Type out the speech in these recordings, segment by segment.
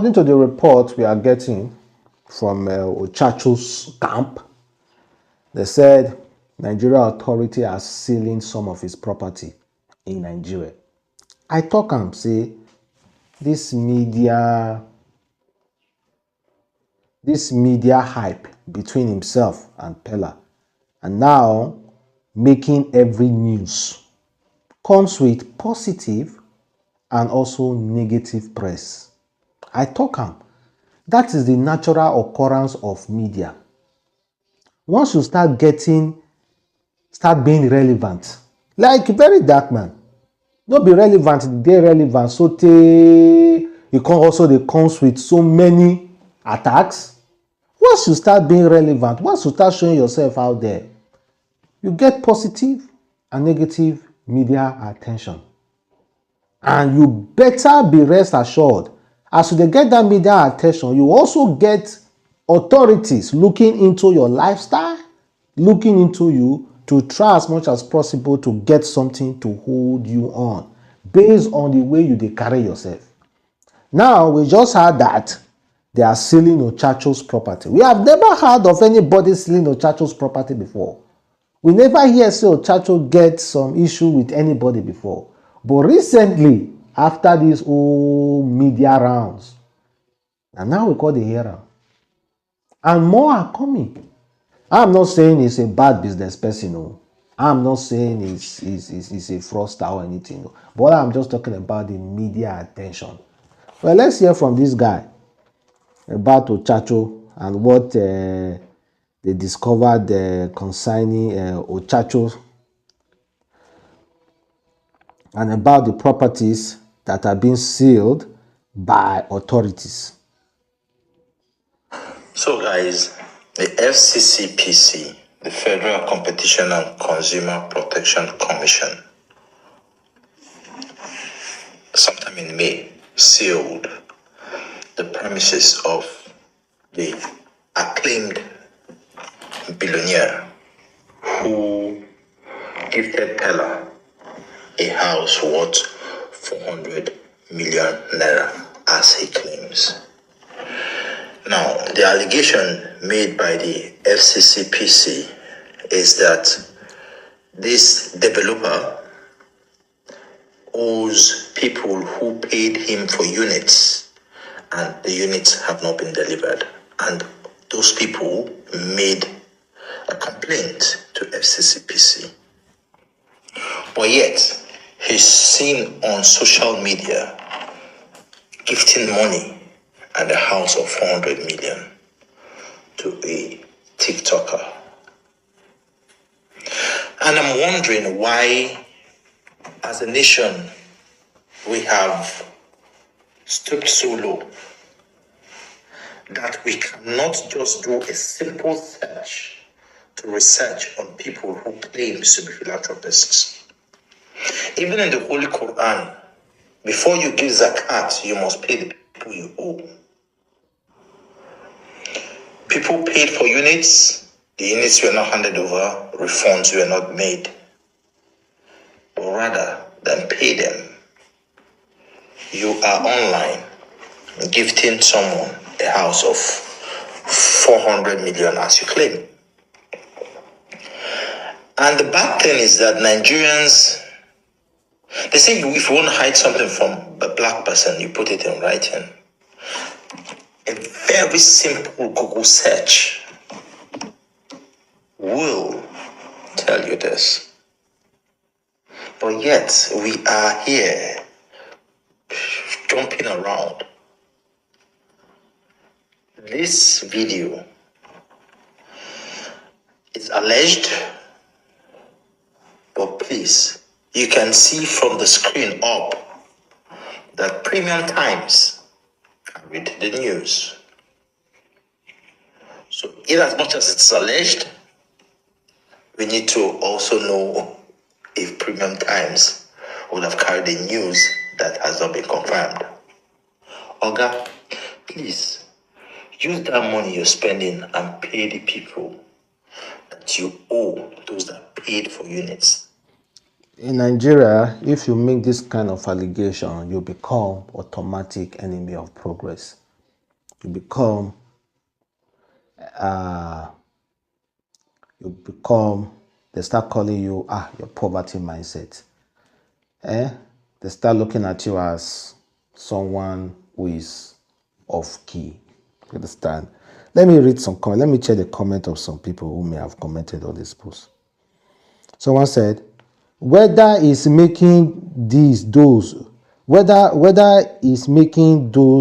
according to the report we are getting from Ochacho's camp, they said Nigeria authority are sealing some of his property in Nigeria. I talk and say this media hype between himself and Pella, and now making every news comes with positive and also negative press. I talk am. That is the natural occurrence of media. Once you start being relevant, like very dark man, no be relevant, dey relevant, so it comes with so many attacks. Once you start being relevant, once you start showing yourself out there, you get positive and negative media attention. And you better be rest assured, as you get that media attention, you also get authorities looking into your lifestyle, looking into you to try as much as possible to get something to hold you on based on the way you dey carry yourself. Now, we just heard that they are sealing Ochacho's property. We have never heard of anybody sealing Ochacho's property before. We never hear say Ochacho get some issue with anybody before. But recently, after these whole media rounds, and now we call the hearing, and more are coming. I'm not saying he's a bad business person, no. I'm not saying he's a fraudster or anything, no. But I'm just talking about the media attention. Well, let's hear from this guy about Ochacho and what they discovered concerning Ochacho and about the properties that are being sealed by authorities. So guys, the FCCPC, the Federal Competition and Consumer Protection Commission, sometime in May, sealed the premises of the acclaimed billionaire who gifted Pella a house worth 400 million naira, as he claims. Now, the allegation made by the FCCPC is that this developer owes people who paid him for units, and the units have not been delivered. And those people made a complaint to FCCPC. But yet, he's seen on social media gifting money and a house of 400 million to a TikToker. And I'm wondering why, as a nation, we have stooped so low that we cannot just do a simple search to research on people who claim to be philanthropists. Even in the Holy Quran, before you give zakat, you must pay the people you owe. People paid for units, the units were not handed over, refunds were not made. But rather than pay them, you are online gifting someone a house of 400 million as you claim. And the bad thing is that Nigerians, they say if you want to hide something from a black person, you put it in writing. A very simple Google search will tell you this. But yet, we are here jumping around. This video is alleged, but please, you can see from the screen up that Premium Times carried the news. So, in as much as it's alleged, we need to also know if Premium Times would have carried the news that has not been confirmed. Oga, please, use that money you're spending and pay the people that you owe, those that paid for units. In Nigeria, if you make this kind of allegation, you become automatic enemy of progress. you become they start calling you your poverty mindset. They start looking at you as someone who is off key. You understand? Let me read some comment. Let me check the comment of some people who may have commented on this post. Someone said, whether is making those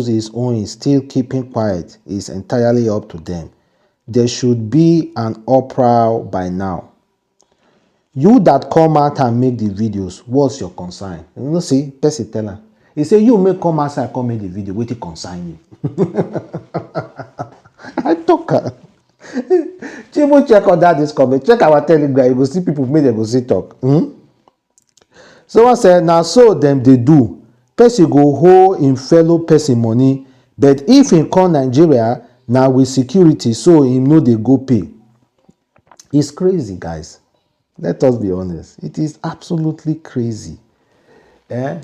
his own is still keeping quiet is entirely up to them. There should be an uproar by now. You that come out and make the videos, what's your concern? You know, see, person tell her. He say, you may come outside, come make the video, wait to concern you. I talk her. Chibu check on that this comment. Check our Telegram. You go see people make them go see talk. Someone said, now so them they do. Person go hold in fellow person money, but if in come Nigeria, now with security, so him know they go pay. It's crazy, guys. Let us be honest. It is absolutely crazy. They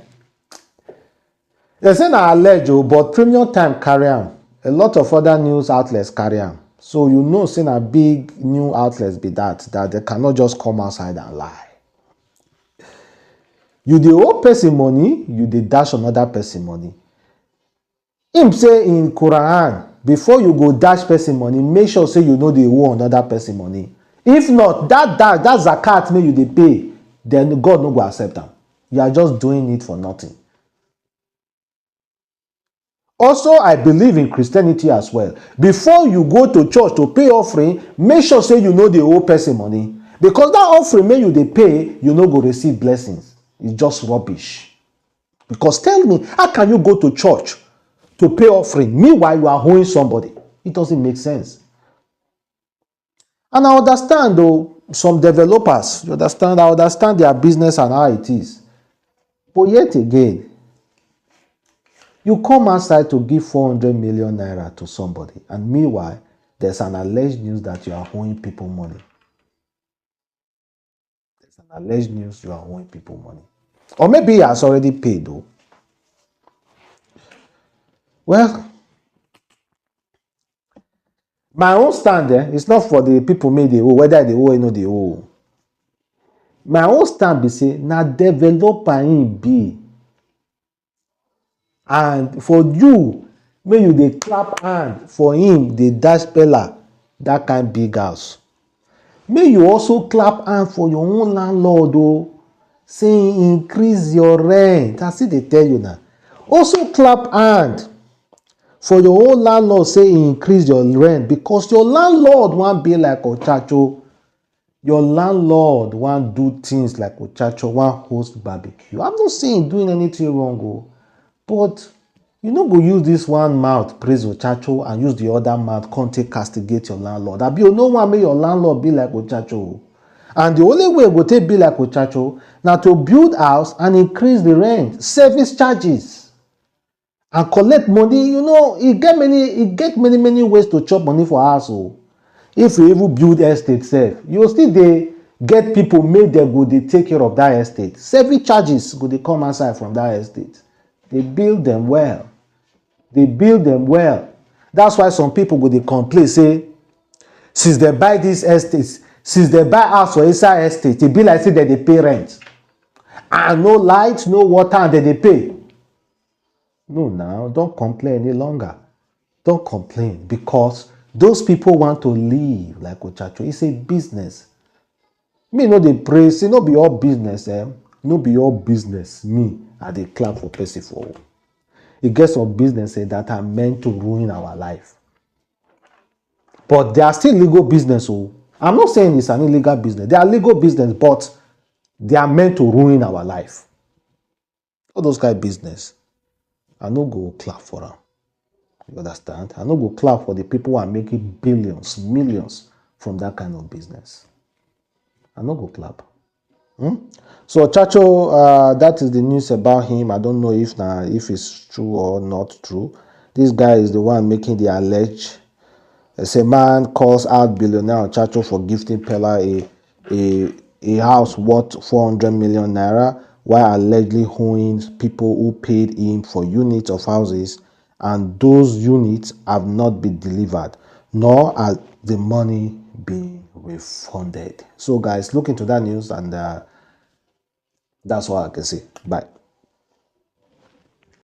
say na allege, but Premium Time carry am. A lot of other news outlets carry am. So you know, say na big new outlets be that they cannot just come outside and lie. You dey owe person money, you dey dash another person money. Him say in Quran, before you go dash person money, make sure say you know dey owe another person money. If not, that zakat may you dey pay, then God no go accept am. You are just doing it for nothing. Also, I believe in Christianity as well. Before you go to church to pay offering, make sure say you know dey owe person money. Because that offering may you dey pay, you no go receive blessings. It's just rubbish. Because tell me, how can you go to church to pay offering, meanwhile you are owing somebody? It doesn't make sense. And I understand though, some developers, I understand their business and how it is. But yet again, you come outside to give 400 million naira to somebody, and meanwhile, there's an alleged news that you are owing people money. There's an alleged news you are owing people money. Or maybe he has already paid though. Well, my own stand it's not for the people made the owe, whether they owe or no they owe. My own stand be say, na developer him be. And for you, may you dey clap hand for him, dey dash Pella that kind big house. May you also clap hand for your own landlord though, saying increase your rent. I see they tell you now. Also clap hand for your own landlord, say increase your rent, because your landlord won't be like Ochacho. Your landlord won't do things like Ochacho, won't host barbecue. I'm not saying doing anything wrong, but you no go use this one mouth praise Ochacho and use the other mouth come take castigate your landlord. Abi you no want make your landlord be like Ochacho. And the only way go take be like Ochacho now to build house and increase the rent, service charges, and collect money. You know, it get many ways to chop money for house. If you even build estate self, you still dey get people make them go dey take care of that estate. Service charges go dey come outside from that estate. They build them well. That's why some people go dey complain say, since they buy this estate, since they buy house for inside estate, it be like say that they pay rent. And no light, no water, and then they pay. No, now, don't complain any longer. Don't complain, because those people want to live like Ochacho. It's a business. Me no dey praise, say no be all business, no be all business. Me, I dey clap for person for. It gets some business that are meant to ruin our life. But they are still legal business. I'm not saying it's an illegal business. They are legal business, but they are meant to ruin our life. All those kind of business, I no go clap for them. You understand? I no go clap for the people who are making billions, millions from that kind of business. I no go clap. So Chacho, that is the news about him. I don't know if it's true or not true. This guy is the one making the alleged. As a man calls out billionaire Chacho for gifting Pella a house worth 400 million naira, while allegedly owing people who paid him for units of houses and those units have not been delivered, nor has the money been refunded. So guys, look into that news, and that's all I can say. Bye.